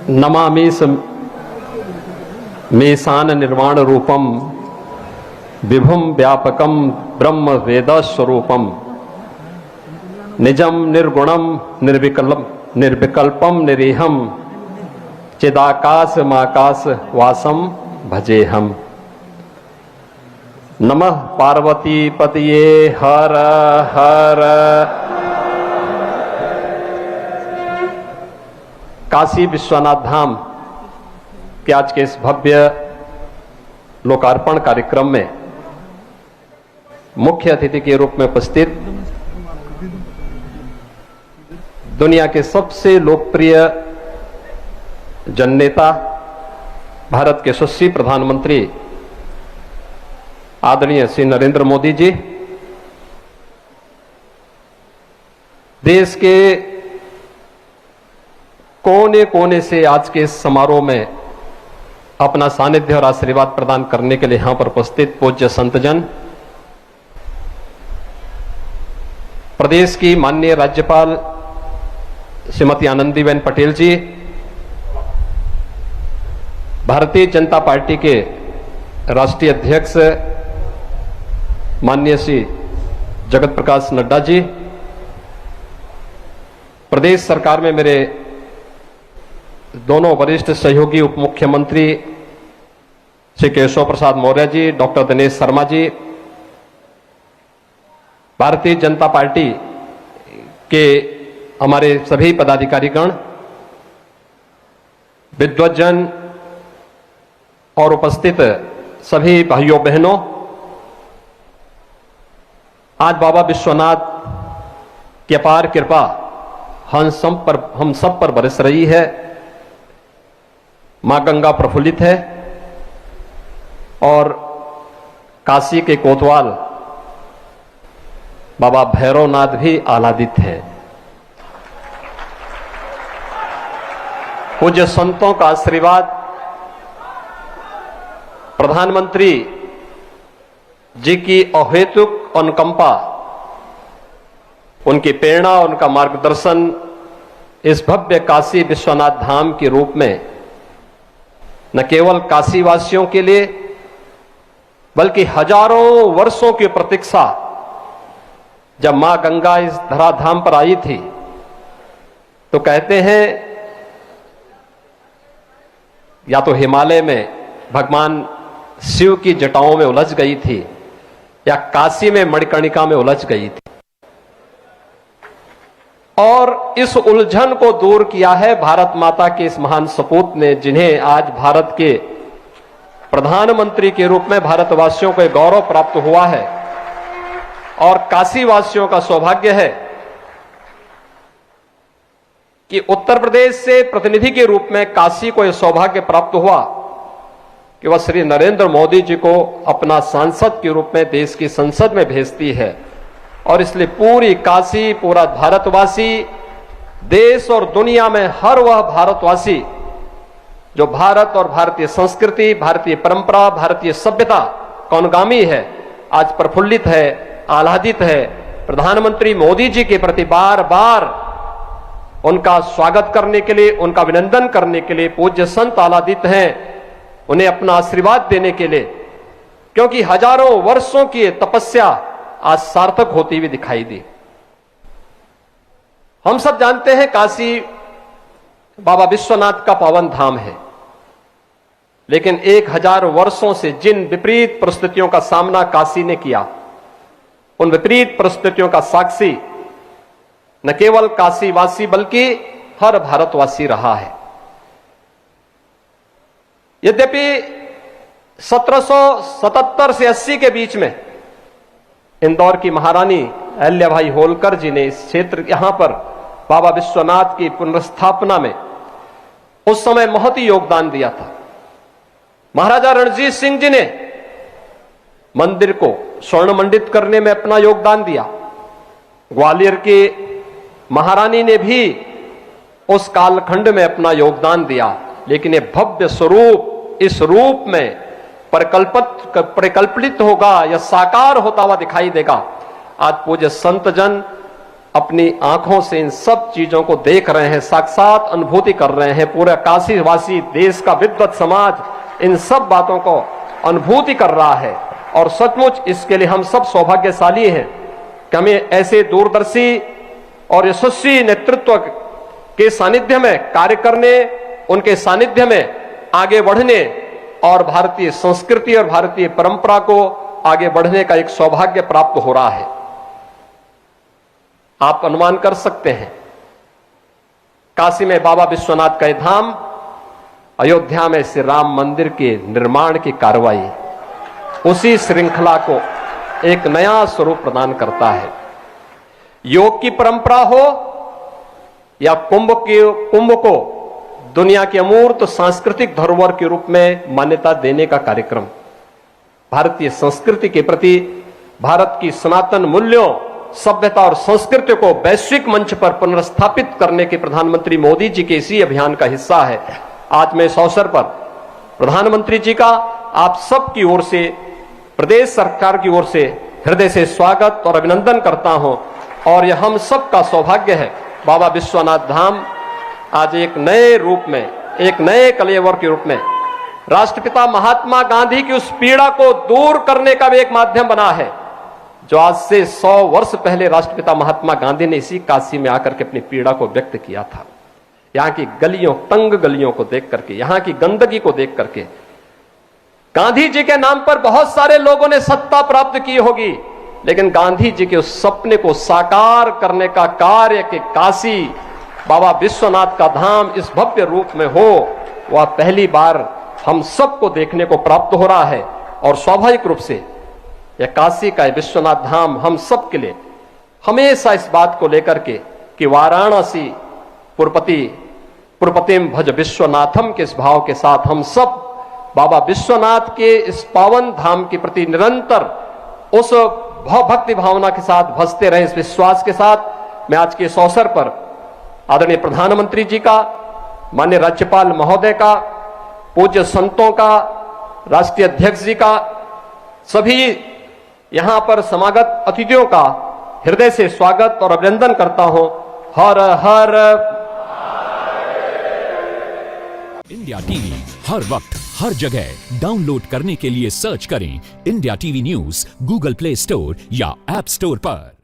नमामि मेशान निर्वाण रूपम विभुम व्यापकम ब्रह्म वेद स्वरूपम निजम निर्गुणम निर्विकल्पम निरीहम चिदाकाश माकाश वासम भजेहम। नमः पार्वती पतये हर हर। काशी विश्वनाथ धाम के आज के इस भव्य लोकार्पण कार्यक्रम में मुख्य अतिथि के रूप में उपस्थित दुनिया के सबसे लोकप्रिय जननेता भारत के यशस्वी प्रधानमंत्री आदरणीय श्री नरेंद्र मोदी जी, देश के कोने कोने से आज के इस समारोह में अपना सानिध्य और आशीर्वाद प्रदान करने के लिए यहां पर उपस्थित पूज्य संतजन, प्रदेश की माननीय राज्यपाल श्रीमती आनंदीबेन पटेल जी, भारतीय जनता पार्टी के राष्ट्रीय अध्यक्ष माननीय श्री जगत प्रकाश नड्डा जी, प्रदेश सरकार में मेरे दोनों वरिष्ठ सहयोगी उप मुख्यमंत्री श्री केशव प्रसाद मौर्य जी, डॉक्टर दिनेश शर्मा जी, भारतीय जनता पार्टी के हमारे सभी पदाधिकारीगण, विद्वज्जन और उपस्थित सभी भाइयों बहनों, आज बाबा विश्वनाथ की अपार कृपा हम सब पर बरस रही है। मां गंगा प्रफुल्लित है और काशी के कोतवाल बाबा भैरवनाथ भी आह्लादित है। पूज्य संतों का आशीर्वाद, प्रधानमंत्री जी की अहेतुक अनुकंपा, उनकी प्रेरणा, उनका मार्गदर्शन इस भव्य काशी विश्वनाथ धाम के रूप में न केवल काशी वासियों के लिए बल्कि हजारों वर्षों की प्रतीक्षा, जब मां गंगा इस धराधाम पर आई थी तो कहते हैं या तो हिमालय में भगवान शिव की जटाओं में उलझ गई थी या काशी में मणिकर्णिका में उलझ गई थी, और इस उलझन को दूर किया है भारत माता के इस महान सपूत ने, जिन्हें आज भारत के प्रधानमंत्री के रूप में भारतवासियों को गौरव प्राप्त हुआ है। और काशी वासियों का सौभाग्य है कि उत्तर प्रदेश से प्रतिनिधि के रूप में काशी को यह सौभाग्य प्राप्त हुआ कि वह श्री नरेंद्र मोदी जी को अपना सांसद के रूप में देश की संसद में भेजती है। और इसलिए पूरी काशी, पूरा भारतवासी, देश और दुनिया में हर वह भारतवासी जो भारत और भारतीय संस्कृति, भारतीय परंपरा, भारतीय सभ्यता का अनुगामी है, आज प्रफुल्लित है, आह्लादित है। प्रधानमंत्री मोदी जी के प्रति बार बार उनका स्वागत करने के लिए, उनका अभिनंदन करने के लिए पूज्य संत आह्लादित हैं, उन्हें अपना आशीर्वाद देने के लिए, क्योंकि हजारों वर्षों की तपस्या आज सार्थक होती हुई दिखाई दी। हम सब जानते हैं काशी बाबा विश्वनाथ का पावन धाम है, लेकिन 1000 वर्षों से जिन विपरीत परिस्थितियों का सामना काशी ने किया, उन विपरीत परिस्थितियों का साक्षी न केवल काशीवासी बल्कि हर भारतवासी रहा है। यद्यपि 1777 से 80 के बीच में इंदौर की महारानी अहिल्याबाई होलकर जी ने इस क्षेत्र, यहां पर बाबा विश्वनाथ की पुनर्स्थापना में उस समय महती योगदान दिया था। महाराजा रणजीत सिंह जी ने मंदिर को स्वर्ण मंडित करने में अपना योगदान दिया। ग्वालियर की महारानी ने भी उस कालखंड में अपना योगदान दिया। लेकिन ये भव्य स्वरूप इस रूप में परिकल्पित होगा या साकार होता हुआ दिखाई देगा आज पूज्य संतजन अपनी आंखों से इन सब चीजों को देख रहे हैं, साक्षात अनुभूति कर रहे हैं। पूरा काशी वासी देश का विद्वत समाज इन सब बातों को अनुभूति कर रहा है और सचमुच इसके लिए हम सब सौभाग्यशाली हैं कि हमें ऐसे दूरदर्शी और यशस्वी नेतृत्व के सानिध्य में कार्य करने, उनके सानिध्य में आगे बढ़ने और भारतीय संस्कृति और भारतीय परंपरा को आगे बढ़ने का एक सौभाग्य प्राप्त हो रहा है। आप अनुमान कर सकते हैं, काशी में बाबा विश्वनाथ का धाम, अयोध्या में श्री राम मंदिर के निर्माण की कार्रवाई उसी श्रृंखला को एक नया स्वरूप प्रदान करता है। योग की परंपरा हो या कुंभ को दुनिया के अमूर्त सांस्कृतिक धरोहर के रूप में मान्यता देने का कार्यक्रम, भारतीय संस्कृति के प्रति भारत की सनातन मूल्यों, सभ्यता और संस्कृति को वैश्विक मंच पर पुनर्स्थापित करने के प्रधानमंत्री मोदी जी के इसी अभियान का हिस्सा है। आज मैं इस अवसर पर प्रधानमंत्री जी का आप सब की ओर से, प्रदेश सरकार की ओर से हृदय से स्वागत और अभिनंदन करता हूं और यह हम सब का सौभाग्य है। बाबा विश्वनाथ धाम आज एक नए रूप में, एक नए कलेवर के रूप में राष्ट्रपिता महात्मा गांधी की उस पीड़ा को दूर करने का भी एक माध्यम बना है, जो आज से 100 वर्ष पहले राष्ट्रपिता महात्मा गांधी ने इसी काशी में आकर के अपनी पीड़ा को व्यक्त किया था। यहां की गलियों, तंग गलियों को देख करके, यहां की गंदगी को देख करके, गांधी जी के नाम पर बहुत सारे लोगों ने सत्ता प्राप्त की होगी, लेकिन गांधी जी के उस सपने को साकार करने का कार्य कि काशी बाबा विश्वनाथ का धाम इस भव्य रूप में हो, वह पहली बार हम सबको देखने को प्राप्त हो रहा है। और स्वाभाविक रूप से यह काशी का विश्वनाथ धाम हम सब के लिए हमेशा इस बात को लेकर के कि वाराणसी पुरपतिम भज विश्वनाथम के इस भाव के साथ हम सब बाबा विश्वनाथ के इस पावन धाम के प्रति निरंतर उस भक्ति भावना के साथ भजते रहे, इस विश्वास के साथ मैं आज के इस अवसर पर आदरणीय प्रधानमंत्री जी का, माननीय राज्यपाल महोदय का, पूज्य संतों का, राष्ट्रीय अध्यक्ष जी का, सभी यहां पर समागत अतिथियों का हृदय से स्वागत और अभिनंदन करता हूं। हर हर इंडिया टीवी हर वक्त हर जगह डाउनलोड करने के लिए सर्च करें India TV news Google play store या ऐप स्टोर पर।